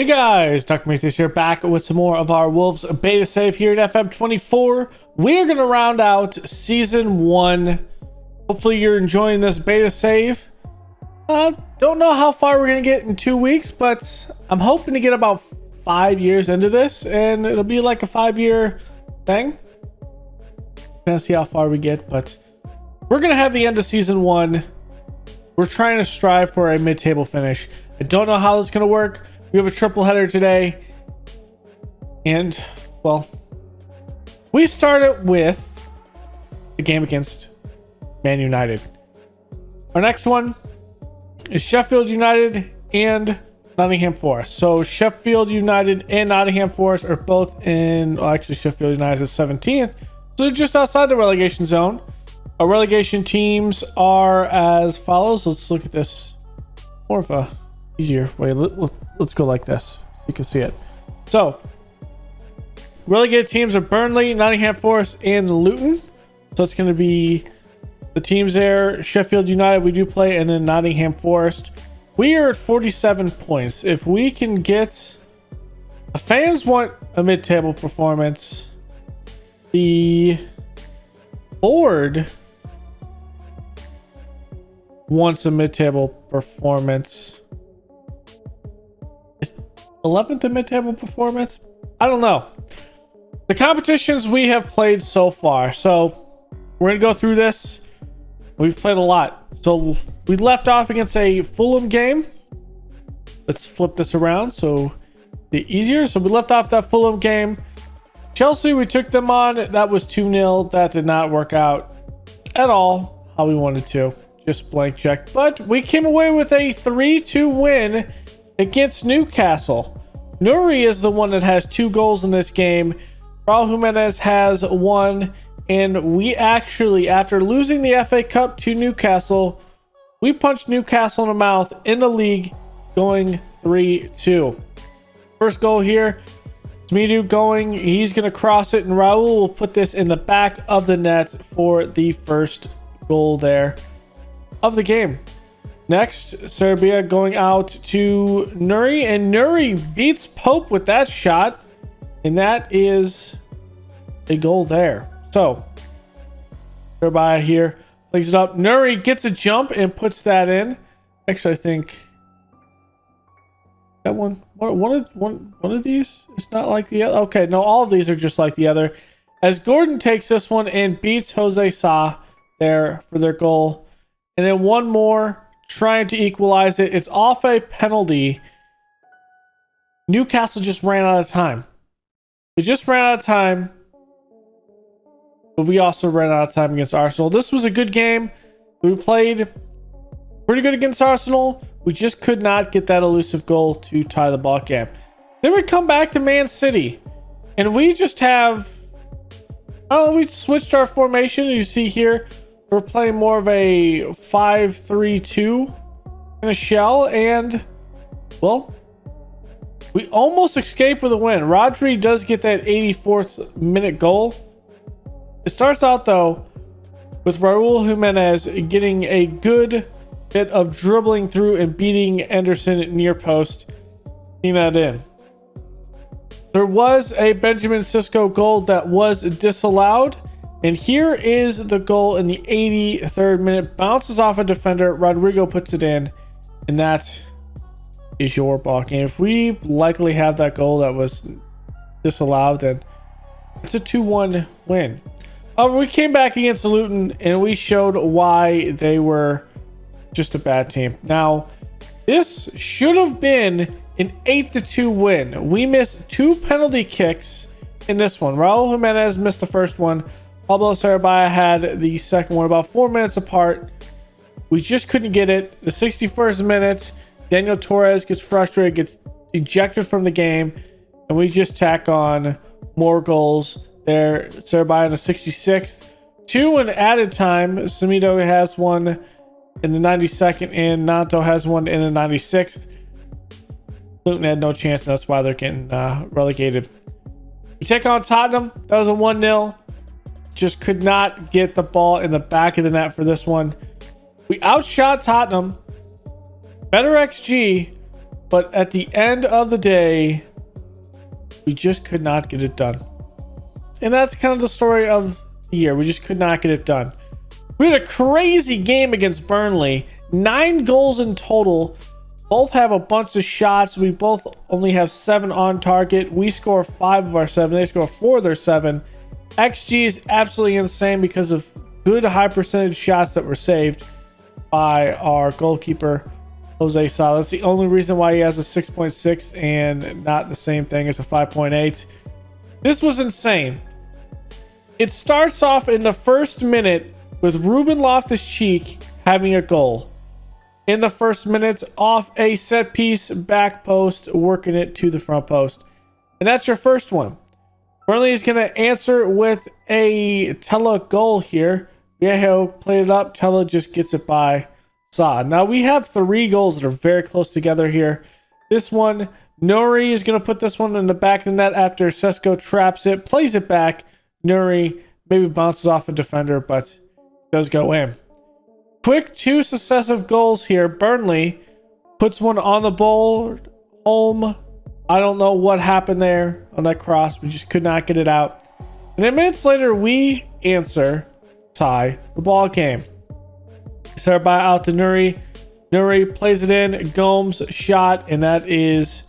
Hey guys, Dr. Mathis here, back with some more of our Wolves beta save here at FM24. We're going to round out Season 1. Hopefully you're enjoying this beta save. Don't know how far we're going to get in 2 weeks, but I'm hoping to get about 5 years into this, and it'll be like a 5-year thing. Gonna see how far we get, but we're going to have the end of Season 1. We're trying to strive for a mid-table finish. I don't know how it's going to work. We have a triple header today, and well, we started with the game against Man United. Our next one is Sheffield United and Nottingham Forest. So Sheffield United and Nottingham Forest are both in, well, actually Sheffield United is 17th, so they're just outside the relegation zone. Our relegation teams are as follows. Let's look at this more of a easier way. Let's go like this. You can see it. So relegated teams are Burnley, Nottingham Forest, and Luton. So it's going to be the teams there. Sheffield United we do play, and then Nottingham Forest. We are at 47 points. If we can get, the fans want a mid-table performance. The board wants a mid-table performance. 11th in mid-table performance? I don't know. The competitions we have played so far. So we're going to go through this. We've played a lot. So we left off against a Fulham game. Let's flip this around so the easier. So we left off that Fulham game. Chelsea, we took them on. That was 2-0. That did not work out at all how we wanted to. Just blank check. But we came away with a 3-2 win against Newcastle. Nuri is the one that has 2 goals in this game. Raul Jimenez has 1. And we actually, after losing the FA Cup to Newcastle, we punched Newcastle in the mouth in the league, going 3-2. First goal here, Smidu going. He's going to cross it, and Raul will put this in the back of the net for the first goal there of the game. Next, Serbia going out to Nuri, and Nuri beats Pope with that shot, and that is a goal there. So, Serbia here plays it up. Nuri gets a jump and puts that in. Actually, I think that one of these is not like the other. Okay, no, all of these are just like the other. As Gordon takes this one and beats Jose Sa there for their goal. And then one more, trying to equalize it. It's off a penalty. Newcastle just ran out of time. They just ran out of time. But we also ran out of time against Arsenal. This was a good game. We played pretty good against Arsenal. We just could not get that elusive goal to tie the ball game. Then we come back to Man City. And we just have, we switched our formation. You see here, we're playing more of a 5-3-2 in a shell, and well, we almost escaped with a win. Rodri does get that 84th minute goal. It starts out though with Raul Jimenez getting a good bit of dribbling through and beating Anderson at near post, getting that in. There was a Benjamin Sisko goal that was disallowed. And here is the goal in the 83rd minute. Bounces off a defender. Rodrigo puts it in. And that is your ball game. If we likely have that goal that was disallowed, then it's a 2-1 win. We came back against Luton and we showed why they were just a bad team. Now, this should have been an 8-2 win. We missed 2 penalty kicks in this one. Raul Jimenez missed the first one. Pablo Sarabia had the second one about 4 minutes apart. We just couldn't get it. The 61st minute, Daniel Torres gets frustrated, gets ejected from the game, and we just tack on more goals there. Sarabia in the 66th. 2 in added time. Samido has one in the 92nd, and Nanto has one in the 96th. Luton had no chance, and that's why they're getting relegated. We take on Tottenham. That was a 1-0. Just could not get the ball in the back of the net for this one. We outshot Tottenham. Better XG. But at the end of the day, we just could not get it done. And that's kind of the story of the year. We just could not get it done. We had a crazy game against Burnley. 9 goals in total. Both have a bunch of shots. We both only have 7 on target. We score 5 of our 7. They score 4 of their 7. XG is absolutely insane because of good high percentage shots that were saved by our goalkeeper, Jose Sa. That's the only reason why he has a 6.6 and not the same thing as a 5.8. This was insane. It starts off in the first minute with Ruben Loftus-Cheek having a goal. In the first minutes, off a set piece back post, working it to the front post. And that's your first one. Burnley is going to answer with a Tella goal here. Viejo played it up. Tella just gets it by Sa. Now we have 3 goals that are very close together here. This one, Nuri is going to put this one in the back of the net after Sesko traps it, plays it back. Nuri maybe bounces off a defender, but does go in. Quick 2 successive goals here. Burnley puts one on the board. Home. I don't know what happened there on that cross. We just could not get it out. And then minutes later, we answer, tie the ball game. Started by out to Nuri. Nuri plays it in. Gomes shot, and that is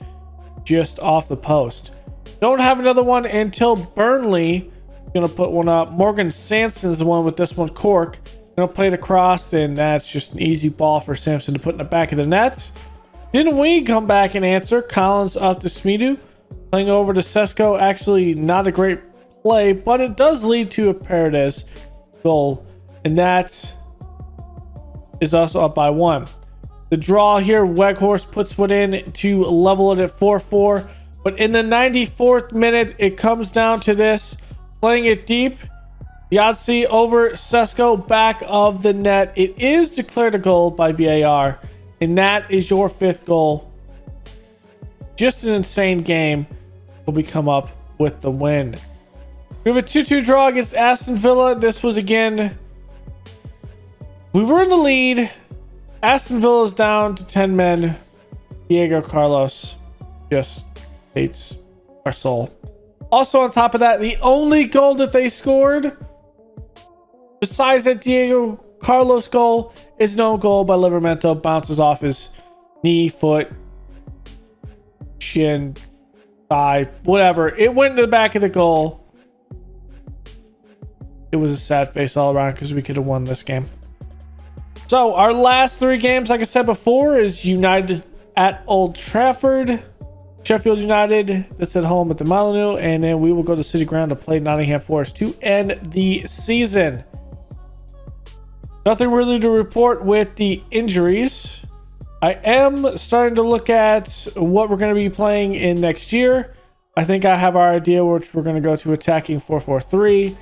just off the post. Don't have another one until Burnley is going to put one up. Morgan Sanson's the one with this one. Cork. Gonna play it across, and that's just an easy ball for Samson to put in the back of the net. Then we come back and answer. Collins up to Smidu, playing over to Sesko. Actually, not a great play, but it does lead to a Paredes goal, and that is also up by 1. The draw here, Weghorst puts one in to level it at 4-4, but in the 94th minute, it comes down to this, playing it deep. Yahtzee over Sesko, back of the net. It is declared a goal by VAR, and that is your 5th goal. Just an insane game. We come up with the win. We have a 2-2 draw against Aston Villa. This was again, we were in the lead. Aston Villa is down to 10 men. Diego Carlos just hates our soul. Also on top of that, the only goal that they scored, besides that Diego Carlos goal, is no goal by Livramento. Bounces off his knee, foot, shin, thigh, whatever. It went to the back of the goal. It was a sad face all around because we could have won this game. So our last 3 games, like I said before, is United at Old Trafford, Sheffield United, that's at home at the Molineux, and then we will go to City Ground to play Nottingham Forest to end the season. Nothing really to report with the injuries. I am starting to look at what we're going to be playing in next year. I think I have our idea, which we're going to go to attacking 4-4-3.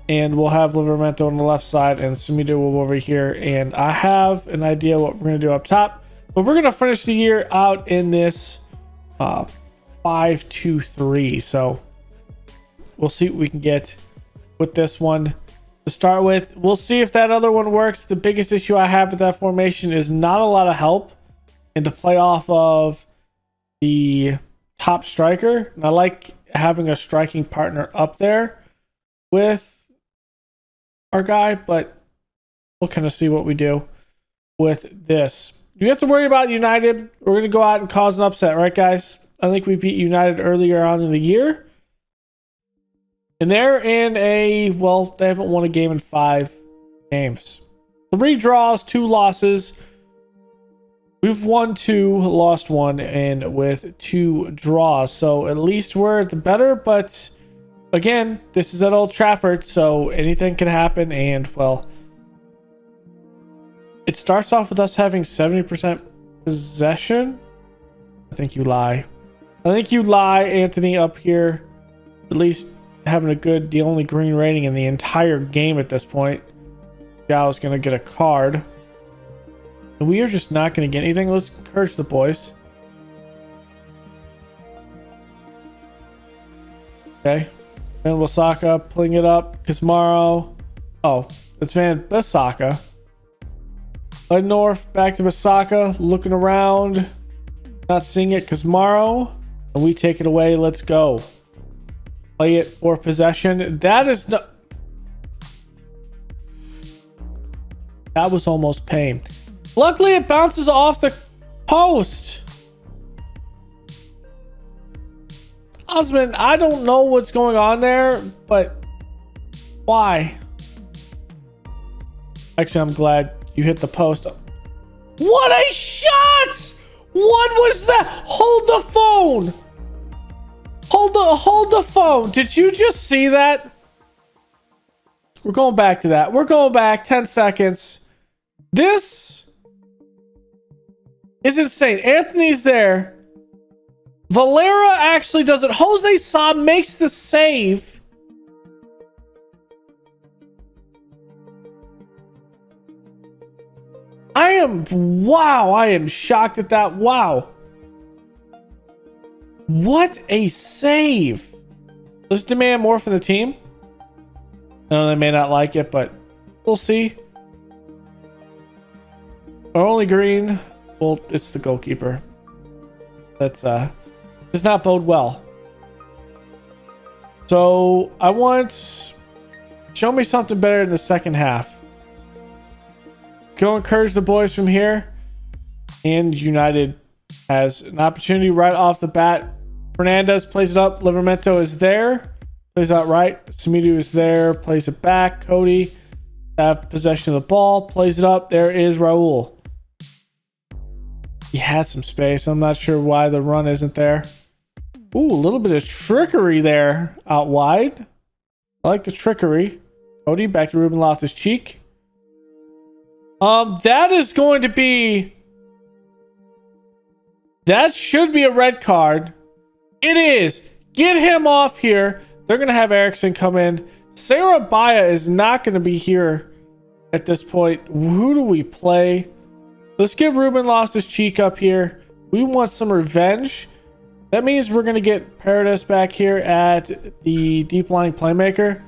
And we'll have Livramento on the left side and Samido will over here. And I have an idea what we're going to do up top. But we're going to finish the year out in this 5-2-3. So we'll see what we can get with this one. To start with, we'll see if that other one works. The biggest issue I have with that formation is not a lot of help and to play off of the top striker. And I like having a striking partner up there with our guy, but we'll kind of see what we do with this. You have to worry about United. We're going to go out and cause an upset, right, guys? I think we beat United earlier on in the year. And they're in a, well, they haven't won a game in 5 games. 3 draws, 2 losses. We've won 2, lost 1, and with 2 draws. So at least we're the better, but again, this is at Old Trafford, so anything can happen. And, well, it starts off with us having 70% possession. I think you lie. I think you lie, Anthony, up here. At least having a good, the only green rating in the entire game at this point. Gal's going to get a card. And we are just not going to get anything. Let's encourage the boys. Okay. Van Bissaka pulling it up. Kismaro. Oh, it's Van Bissaka. North back to Bissaka. Looking around. Not seeing it, Kazmaro. And we take it away. Let's go. Play it for possession. That is not... That was almost pain. Luckily, it bounces off the post. Osman, I don't know what's going on there, but why? Actually, I'm glad you hit the post. What a shot! What was that? Hold the phone. Hold the phone. Did you just see that? We're going back to that. We're going back 10 seconds. This is insane. Anthony's there. Valera actually does it. Jose Sa makes the save. I am shocked at that. Wow. What a save. Let's demand more from the team. No, they may not like it, but we'll see. Our only green, well, it's the goalkeeper. That's does not bode well. So I want, show me something better in the second half. Go encourage the boys from here. And United has an opportunity right off the bat. Fernandez plays it up. Livramento is there. Plays out right. Samidu is there. Plays it back. Cody have possession of the ball. Plays it up. There is Raul. He had some space. I'm not sure why the run isn't there. Ooh, a little bit of trickery there out wide. I like the trickery. Cody back to Ruben Loftus-Cheek. That is going to be... That should be a red card. It is. Get him off here. They're going to have Eriksson come in. Sarah Baya is not going to be here at this point. Who do we play? Let's get Ruben Loftus-Cheek up here. We want some revenge. That means we're going to get Paredes back here at the deep lying playmaker.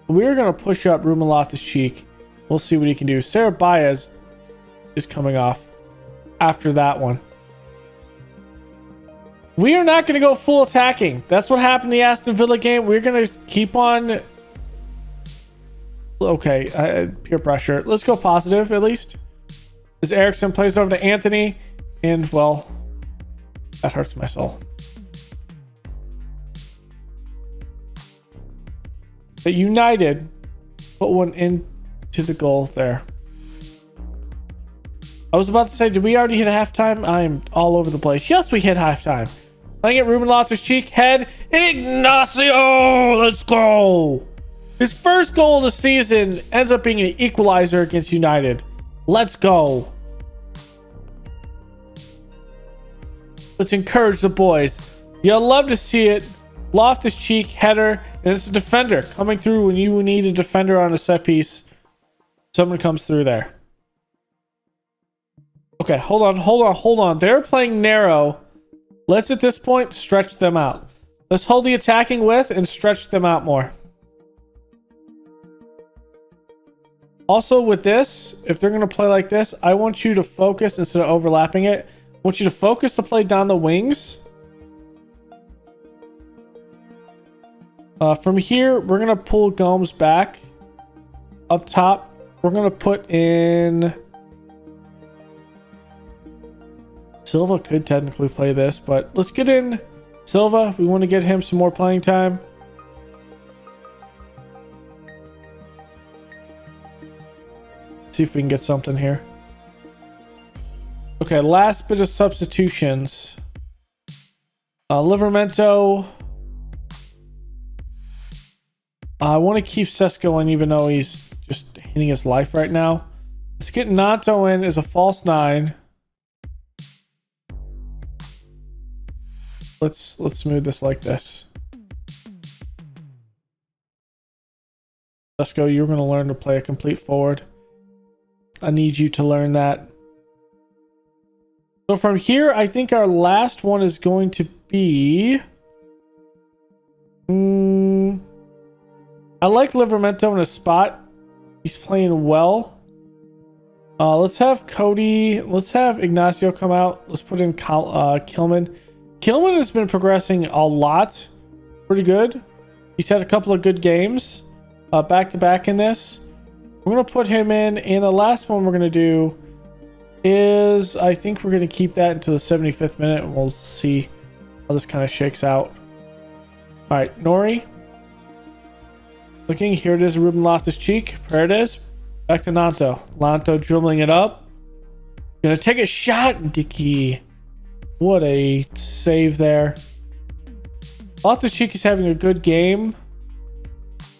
We're going to push up Ruben Loftus-Cheek. We'll see what he can do. Sarah Baez is coming off after that one. We are not going to go full attacking. That's what happened in the Aston Villa game. We're going to keep on... Okay, peer pressure. Let's go positive at least. As Eriksson plays over to Anthony. And, well, that hurts my soul. But United put one into the goal there. I was about to say, did we already hit halftime? I'm all over the place. Yes, we hit halftime. Playing it, Ruben Loftus-Cheek, head, Ignacio, let's go. His first goal of the season ends up being an equalizer against United. Let's go. Let's encourage the boys. You'll love to see it. Loftus-Cheek, header, and it's a defender coming through when you need a defender on a set piece. Someone comes through there. Okay, hold on. They're playing narrow. Let's, at this point, stretch them out. Let's hold the attacking width and stretch them out more. Also, with this, if they're going to play like this, I want you to focus instead of overlapping it. I want you to focus to play down the wings. From here, we're going to pull Gomes back. Up top, we're going to put in... Silva could technically play this, but let's get in Silva. We want to get him some more playing time. See if we can get something here. Okay, last bit of substitutions. Livramento. I want to keep Sesko in even though he's just hitting his life right now. Let's get Nato in as a false 9. Let's smooth this like this. Sesko, you're going to learn to play a complete forward. I need you to learn that. So from here, I think our last one is going to be... I like Livramento in a spot. He's playing well. Let's have Cody. Let's have Ignacio come out. Let's put in Kilman. Kilman has been progressing a lot. Pretty good. He's had a couple of good games back to back in this. We're going to put him in. And the last one we're going to do is, I think we're going to keep that until the 75th minute. And we'll see how this kind of shakes out. All right, Nori. Looking, here it is. Ruben lost his cheek. There it is. Back to Nanto. Lanto dribbling it up. Gonna take a shot. Dicky. What a save there. Loftus-Cheek is having a good game.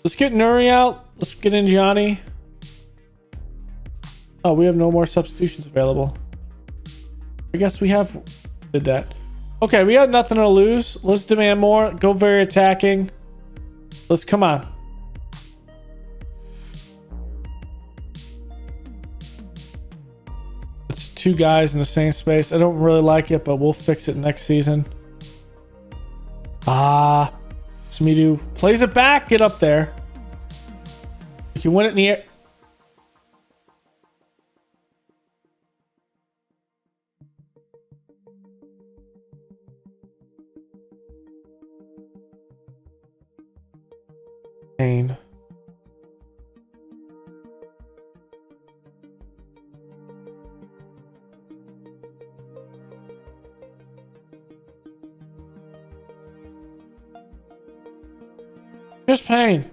Let's get Nuri out. Let's get in Johnny. Oh, we have no more substitutions available. I guess we have did that. Okay, we got nothing to lose. Let's demand more. Go very attacking. Let's come on. It's two guys in the same space. I don't really like it, but we'll fix it next season. Smidu plays it back. Get up there. You can win it in the air. Pain. Just pain.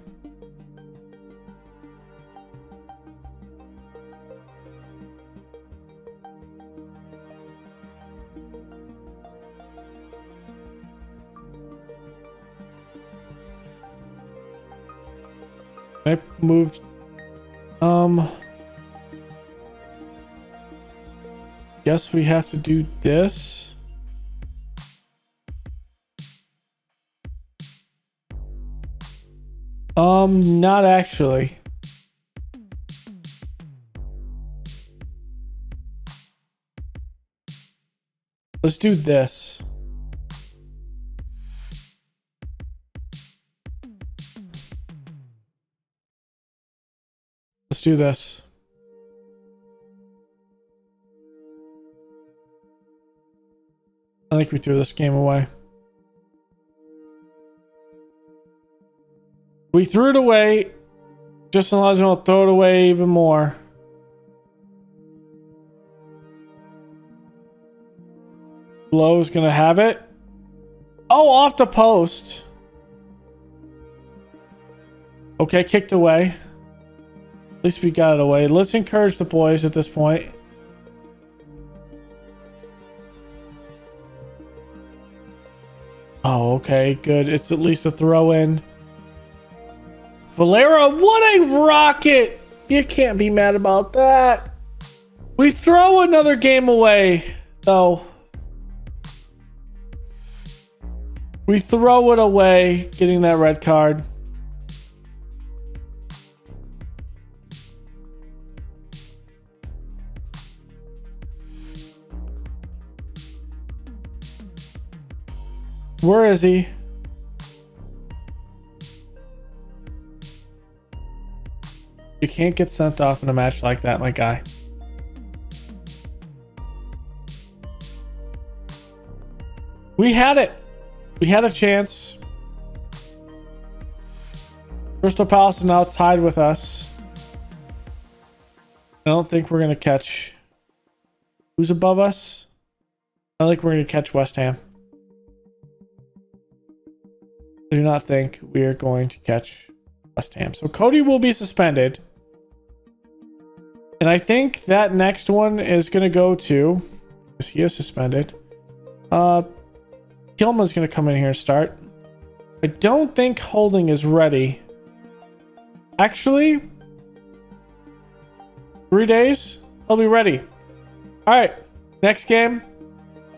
I moved. Guess we have to do this. Not actually. Let's do this. Let's do this. I think we threw this game away. We threw it away. Just as long as we don't throw it away even more. Blow's gonna have it. Oh, off the post. Okay, kicked away. At least we got it away. Let's encourage the boys at this point. Oh, okay, good. It's at least a throw in. Valera, what a rocket! You can't be mad about that. We throw another game away, though. We throw it away, getting that red card. Where is he? You can't get sent off in a match like that, my guy. We had it. We had a chance. Crystal Palace is now tied with us. I don't think we're going to catch... Who's above us? I don't think we're going to catch West Ham. I do not think we are going to catch West Ham. So Cody will be suspended. And I think that next one is going to go to... Because he is suspended. Gilma's going to come in here and start. I don't think Holding is ready. Actually, 3 days, he'll be ready. All right, next game.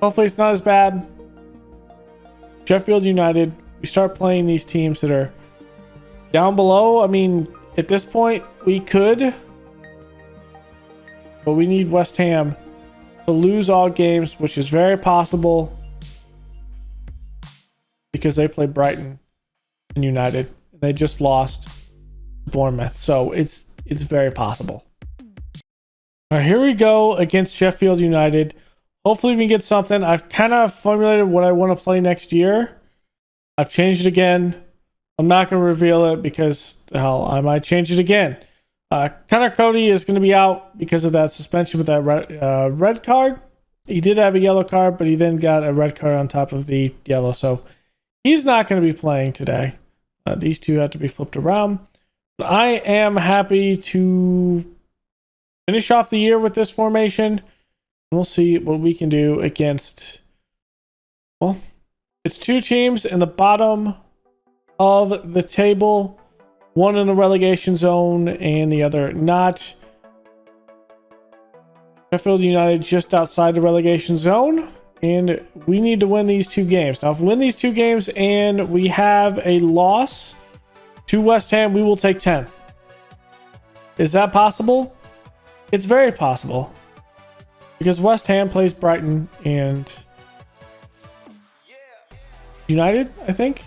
Hopefully it's not as bad. Sheffield United. We start playing these teams that are down below. I mean, at this point, we could. But we need West Ham to lose all games, which is very possible. Because they play Brighton and United. And they just lost Bournemouth. So it's very possible. All right, here we go against Sheffield United. Hopefully we can get something. I've kind of formulated what I want to play next year. I've changed it again. I'm not going to reveal it because, hell, I might change it again. Connor Cody is going to be out because of that suspension with that red card. He did have a yellow card, but he then got a red card on top of the yellow. So he's not going to be playing today. These two have to be flipped around. But I am happy to finish off the year with this formation. We'll see what we can do against, well, it's two teams in the bottom of the table. One in the relegation zone and the other not. Sheffield United just outside the relegation zone. And we need to win these two games. Now, if we win these two games and we have a loss to West Ham, we will take 10th. Is that possible? It's very possible. Because West Ham plays Brighton and United, I think.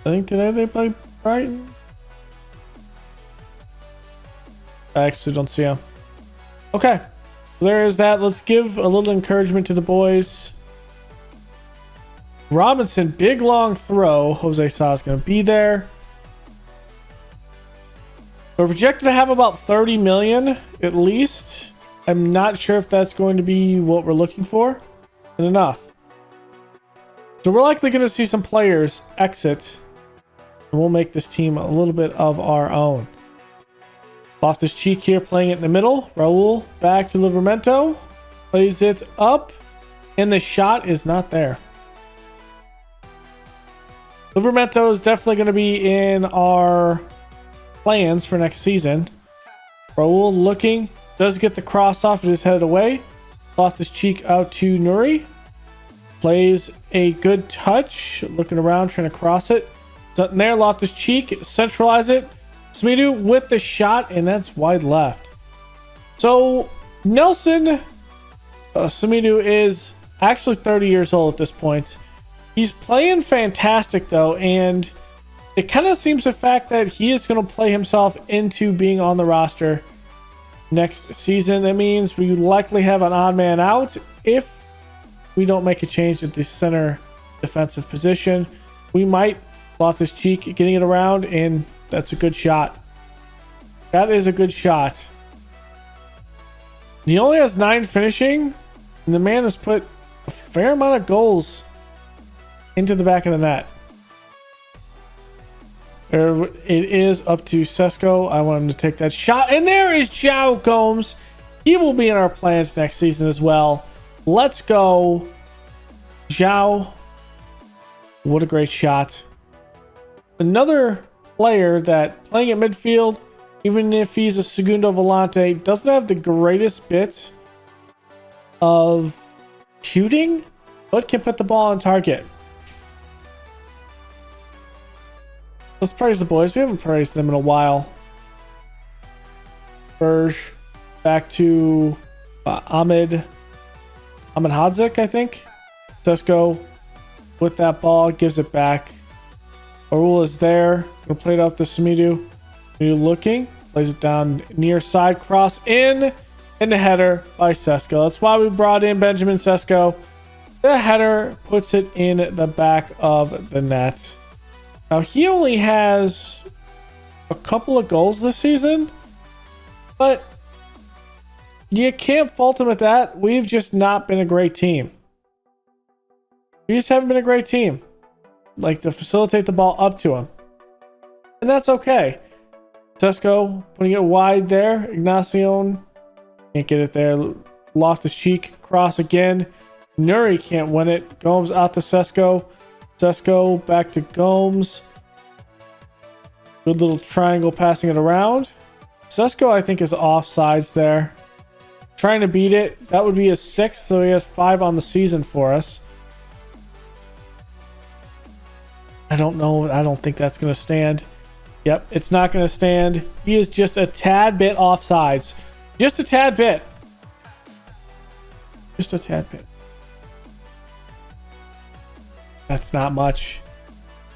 I think today they play Brighton. I actually don't see them. Okay. There is that. Let's give a little encouragement to the boys. Robinson, big long throw. Jose Sa is going to be there. We're projected to have about 30 million at least. I'm not sure if that's going to be what we're looking for. And enough. So we're likely going to see some players exit. And we'll make this team a little bit of our own. Loftus-Cheek here playing it in the middle. Raul back to Livramento. Plays it up. And the shot is not there. Livramento is definitely going to be in our plans for next season. Raul looking. Does get the cross off. It is headed away. Loftus-Cheek out to Nuri. Plays a good touch. Looking around, trying to cross it. Something there. Loftus-Cheek. Centralize it. Smidu with the shot, and that's wide left. So Nelson Smidu is actually 30 years old at this point. He's playing fantastic though, and it kind of seems the fact that he is going to play himself into being on the roster next season. That means we likely have an odd man out if we don't make a change at the center defensive position. We might Loftus-Cheek getting it around, and that's a good shot. That is a good shot. He only has 9 finishing, and the man has put a fair amount of goals into the back of the net. There it is up to Sesko. I want him to take that shot. And there is João Gomes. He will be in our plans next season as well. Let's go. João. What a great shot. Another player that playing at midfield, even if he's a segundo volante, doesn't have the greatest bit of shooting, but can put the ball on target. Let's praise the boys. We haven't praised them in a while. Berge back to Ahmed Hadzik, I think. Sesko with that ball gives it back. Raul is there. Gonna play it up to Smidu. Smidu looking. Plays it down near side. Cross in. And the header by Sesko. That's why we brought in Benjamin Sesko. The header puts it in the back of the net. Now he only has a couple of goals this season. But you can't fault him at that. We've just not been a great team. We just haven't been a great team. Like to facilitate the ball up to him. And that's okay. Sesko putting it wide there. Ignacio can't get it there. Loftus-Cheek cross again. Nuri can't win it. Gomes out to Sesko. Sesko back to Gomes. Good little triangle passing it around. Sesko I think is offsides there. Trying to beat it. That would be a 6th, so he has 5 on the season for us. I don't know. I don't think that's going to stand. Yep, it's not going to stand. He is just a tad bit offsides. Just a tad bit. Just a tad bit. That's not much.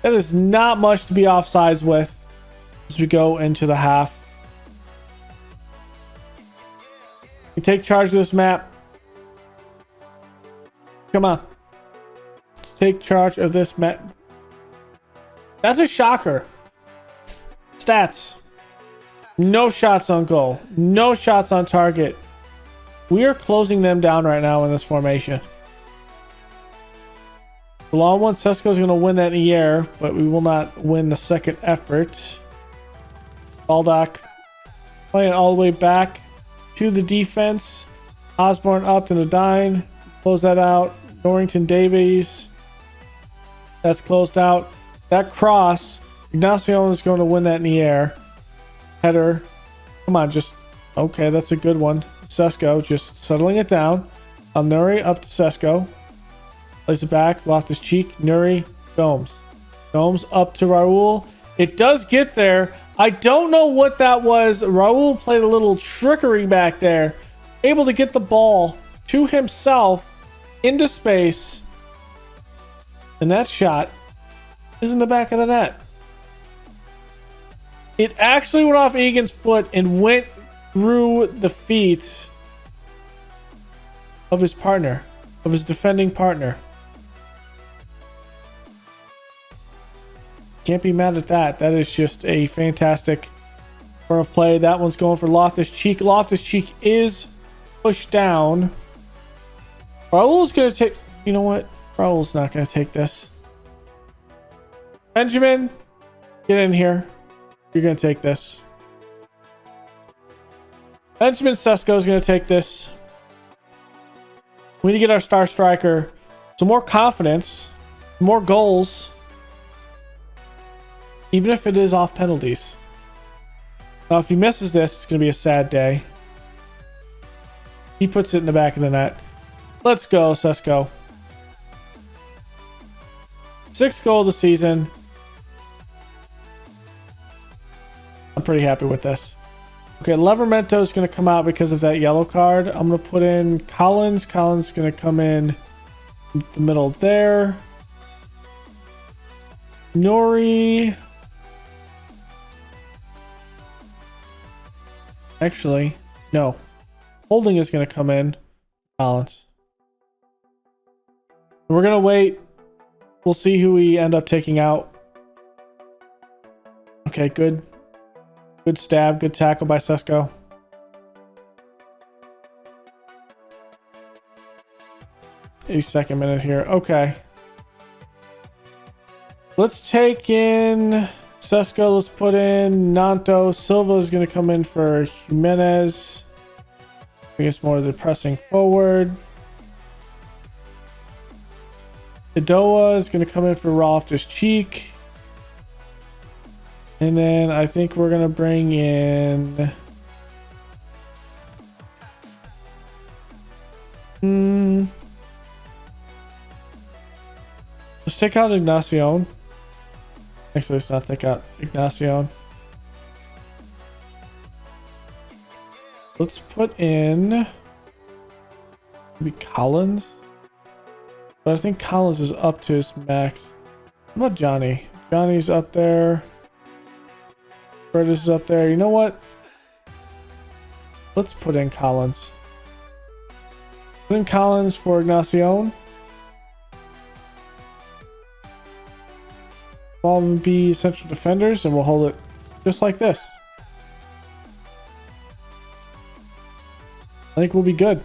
That is not much to be offsides with as we go into the half. take charge of this map. Come on. Let's take charge of this map. That's a shocker. Stats. No shots on goal. No shots on target. We are closing them down right now in this formation. The long one, Sesko is going to win that in the air, but we will not win the second effort. Baldock playing all the way back to the defense. Osborne up to the dime. Close that out. Norrington Davies. That's closed out. That cross. Ignacio is going to win that in the air. Header. Come on, just... Okay, that's a good one. Sesko just settling it down. Nuri up to Sesko. Plays it back. Loftus-Cheek. Nuri. Gomes. Gomes up to Raul. It does get there. I don't know what that was. Raul played a little trickery back there. Able to get the ball to himself into space. And that shot is in the back of the net. It actually went off Egan's foot and went through the feet of his partner, of his defending partner. Can't be mad at that. That is just a fantastic turn of play. That one's going for Loftus-Cheek. Loftus-Cheek is pushed down. Raul's going to take... You know what? Raul's not going to take this. Benjamin, get in here. You're going to take this. Benjamin Sesko is going to take this. We need to get our star striker some more confidence, more goals, even if it is off penalties. Now, if he misses this, it's going to be a sad day. He puts it in the back of the net. Let's go, Sesko. 6th goal of the season. I'm pretty happy with this. Okay, Levermento is going to come out because of that yellow card. I'm going to put in Collins. Collins is going to come in the middle there. Nori. Actually, no. Holding is going to come in. Collins. We're going to wait. We'll see who we end up taking out. Okay, good. Good stab. Good tackle by Sesko. Second minute here. Okay. Let's take in Sesko. Let's put in Nanto. Silva is going to come in for Jimenez. I guess more of the pressing forward. Idoa is going to come in for Loftus-Cheek. And then I think we're going to bring in... Let's take out Ignacio. Actually, let's not take out Ignacio. Let's put in... maybe Collins? But I think Collins is up to his max. What about Johnny? Johnny's up there. Curtis is up there. You know what? Let's put in Collins. Put in Collins for Ignacio. All of them be central defenders, and we'll hold it just like this. I think we'll be good.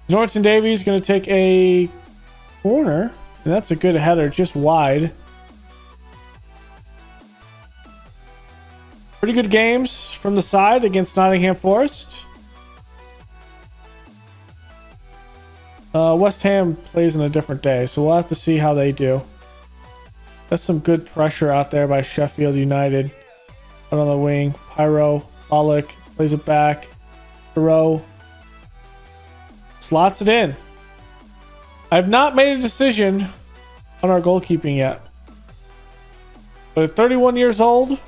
Norton Davies is going to take a corner, and that's a good header, just wide. Pretty good games from the side against Nottingham Forest. West Ham plays on a different day, so we'll have to see how they do. That's some good pressure out there by Sheffield United. Out on the wing. Pyro. Pollock plays it back. Thoreau slots it in. I have not made a decision on our goalkeeping yet. But at 31 years old,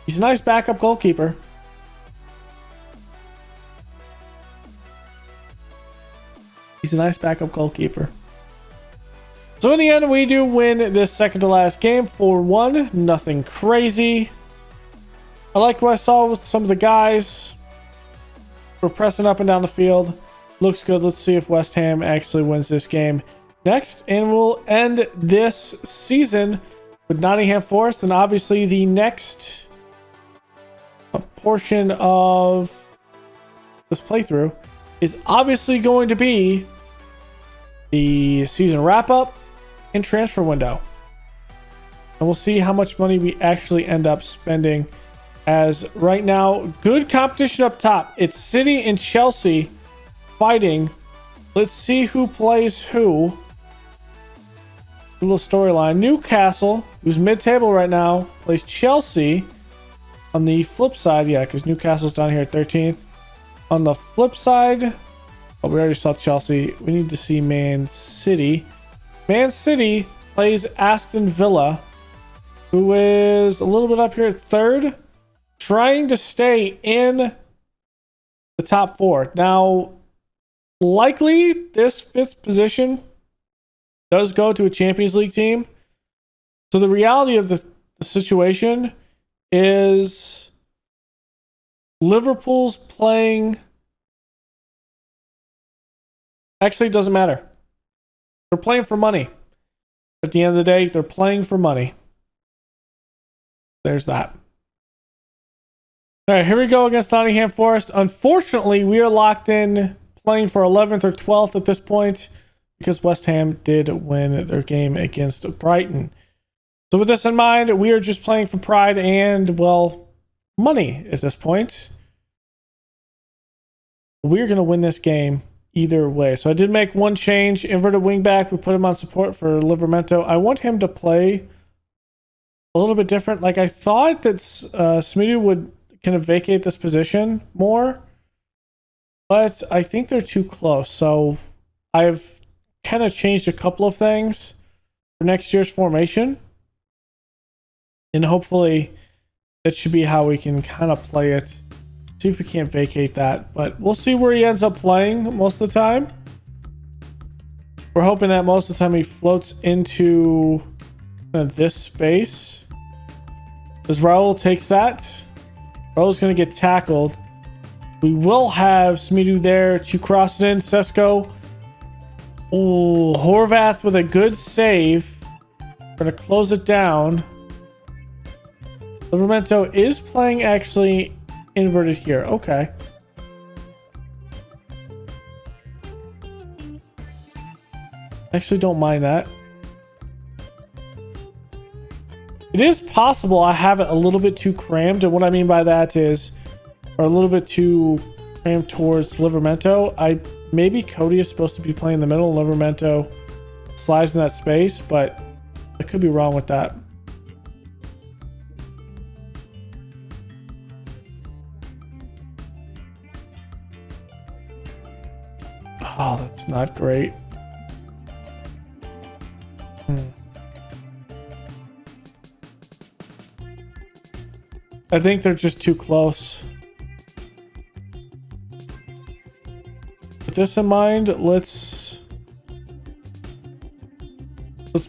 he's a nice backup goalkeeper. He's a nice backup goalkeeper. So in the end, we do win this second to last game 4-1. Nothing crazy. I like what I saw with some of the guys. We're pressing up and down the field. Looks good. Let's see if West Ham actually wins this game next. And we'll end this season with Nottingham Forest. And obviously the next portion of this playthrough is obviously going to be the season wrap-up and transfer window. And we'll see how much money we actually end up spending. As right now, good competition up top. It's City and Chelsea fighting. Let's see who plays who. A little storyline. Newcastle, who's mid-table right now, plays Chelsea. On the flip side, yeah, because Newcastle's down here at 13th. On the flip side, oh, we already saw Chelsea. We need to see Man City. Man City plays Aston Villa, who is a little bit up here at 3rd. Trying to stay in the top 4. Now, likely this 5th position does go to a Champions League team. So the reality of the situation is Liverpool's playing. Actually, it doesn't matter. They're playing for money. At the end of the day, they're playing for money. There's that. All right, here we go against Nottingham Forest. Unfortunately, we are locked in playing for 11th or 12th at this point because West Ham did win their game against Brighton. So with this in mind, we are just playing for pride and, well, money at this point. We're going to win this game either way. So I did make one change. Inverted wingback, we put him on support for Livramento. I want him to play a little bit different. Like, I thought that Smidu would kind of vacate this position more, but I think they're too close. So I've kind of changed a couple of things for next year's formation, and hopefully that should be how we can kind of play it. See if we can't vacate that, but we'll see where he ends up playing most of the time. We're hoping that most of the time he floats into this space, as Raul takes that. Raul's going to get tackled. We will have Smidu there to cross it in. Sesko. Oh, Horvath with a good save. We're going to close it down. Livramento is playing actually inverted here. Okay. Actually don't mind that. It is possible I have it a little bit too crammed, and what I mean by that is, or a little bit too crammed towards Livramento. Maybe Cody is supposed to be playing in the middle, and Livramento slides in that space, but I could be wrong with that. Oh, that's not great. I think they're just too close. With this in mind, let's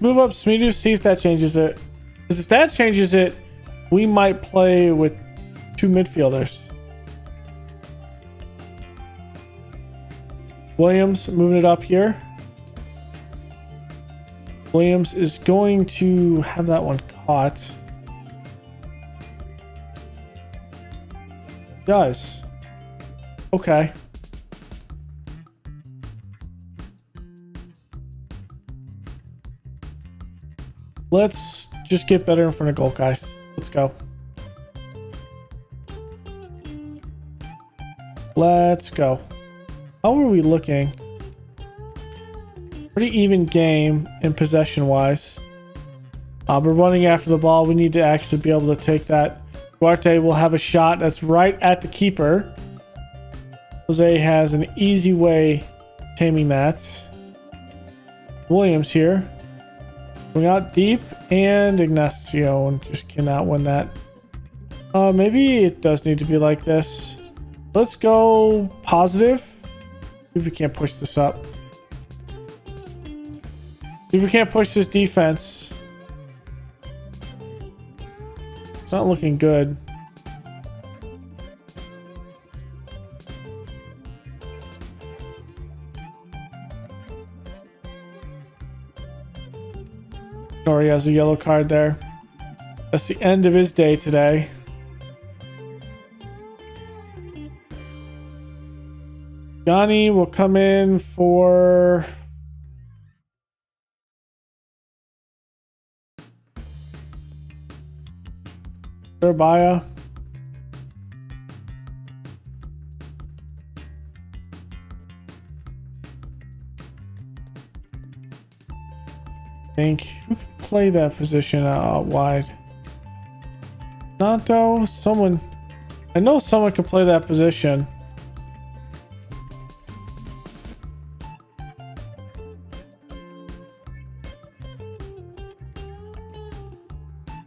move up Smidu, see if that changes it. Because if that changes it, we might play with 2 midfielders. Williams moving it up here. Williams is going to have that one caught. Does. Okay. Let's just get better in front of goal, guys. Let's go. Let's go. How are we looking? Pretty even game in possession wise. We're running after the ball. We need to actually be able to take that. Duarte will have a shot that's right at the keeper. Jose has an easy way taming that. Williams here. Going out deep, and Ignacio just cannot win that. Maybe it does need to be like this. Let's go positive. See if we can't push this up. See if we can't push this defense. It's not looking good. Or he has a yellow card there. That's the end of his day today. Johnny will come in for Surabaya. I think who can play that position out wide? Not though. Someone. I know someone can play that position.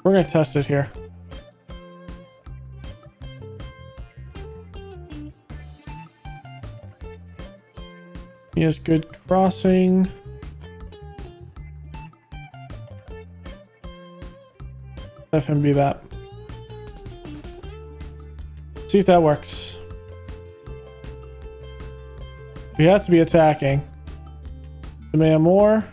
We're gonna test it here. He has good crossing. Let him be that. See if that works. We have to be attacking. Demand more.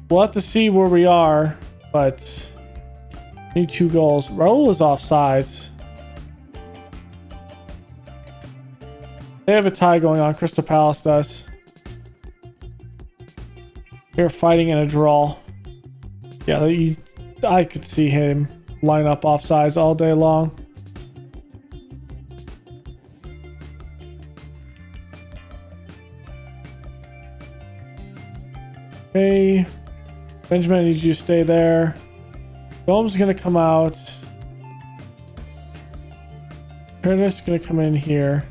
We'll have to see where we are, but need 2 goals. Raul is offsides. They have a tie going on. Crystal Palace does. They're fighting in a draw. Yeah, I could see him line up offsides all day long. Okay. Benjamin, I need you to stay there. Dome's gonna come out. Curtis is gonna come in here.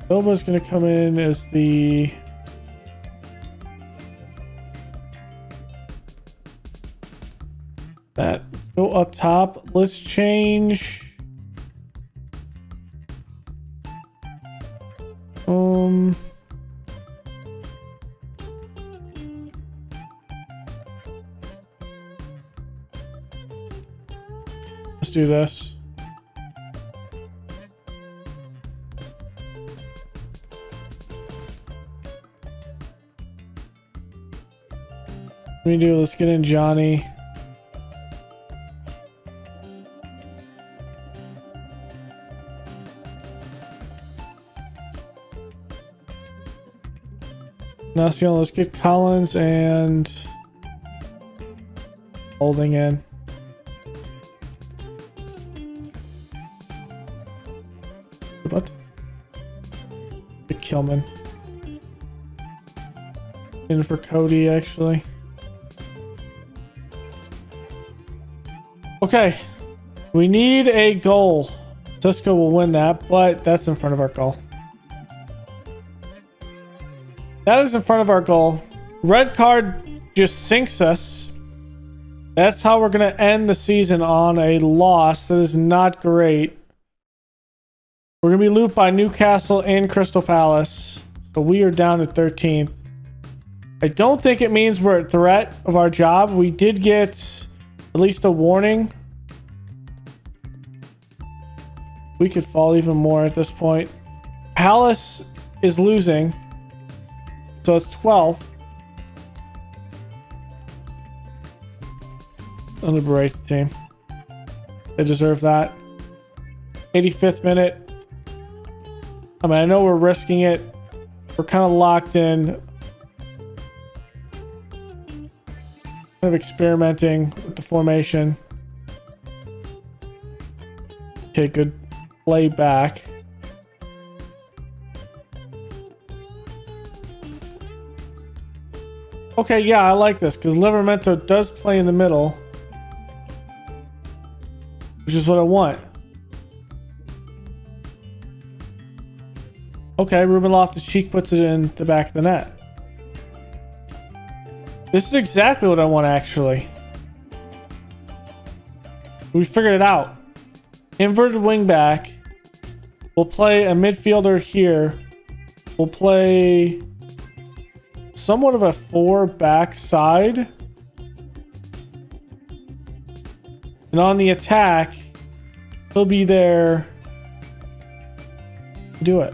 Bilba's gonna come in as the that. Go up top. Let's change. Let's do this. Let's get in Johnny. Nacion, let's get Collins and Holding in. What? Get Kilman. In for Cody, actually. Okay. We need a goal. Cisco will win that, but that's in front of our goal. That is in front of our goal. Red card just sinks us. That's how we're going to end the season, on a loss. That is not great. We're going to be looped by Newcastle and Crystal Palace. So we are down to 13th. I don't think it means we're at threat of our job. We did get at least a warning. We could fall even more at this point. Palace is losing. So it's 12th. I'll liberate the team. They deserve that. 85th minute. I mean, I know we're risking it. We're kind of locked in. Kind of experimenting with the formation. Okay, good play back. Okay, yeah, I like this because Livramento does play in the middle, which is what I want. Okay, Ruben Loftus-Cheek puts it in the back of the net. This is exactly what I want, actually. We figured it out. Inverted wing back. We'll play a midfielder here. We'll play somewhat of a 4 back side. And on the attack, he'll be there. Do it.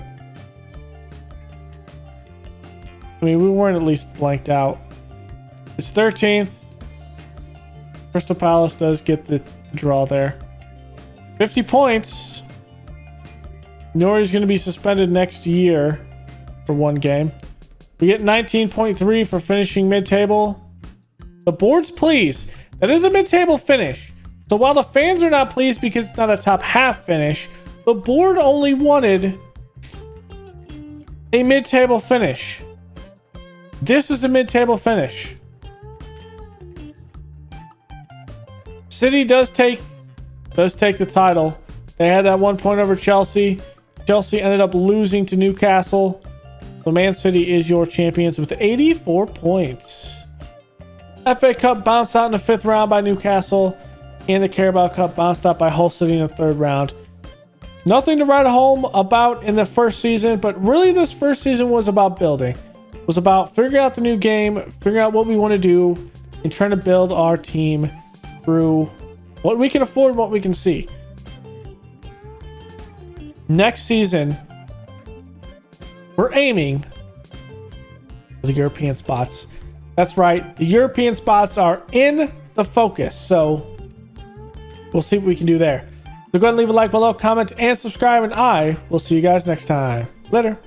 I mean, we weren't at least blanked out. It's 13th. Crystal Palace does get the draw there. 50 points. Nori's going to be suspended next year for one game. We get 19.3 for finishing mid-table. The board's pleased. That is a mid-table finish. So while the fans are not pleased because it's not a top half finish, the board only wanted a mid-table finish. This is a mid-table finish. City does take the title. They had that 1 point over Chelsea. Chelsea ended up losing to Newcastle. So Man City is your champions with 84 points. FA Cup bounced out in the 5th round by Newcastle. And the Carabao Cup bounced out by Hull City in the 3rd round. Nothing to write home about in the first season, but really this first season was about building. It was about figuring out the new game, figuring out what we want to do, and trying to build our team through what we can afford, what we can see. Next season, we're aiming for the European spots. That's right, the European spots are in the focus, so we'll see what we can do there. So go ahead and leave a like below, comment, and subscribe, and I will see you guys next time. Later.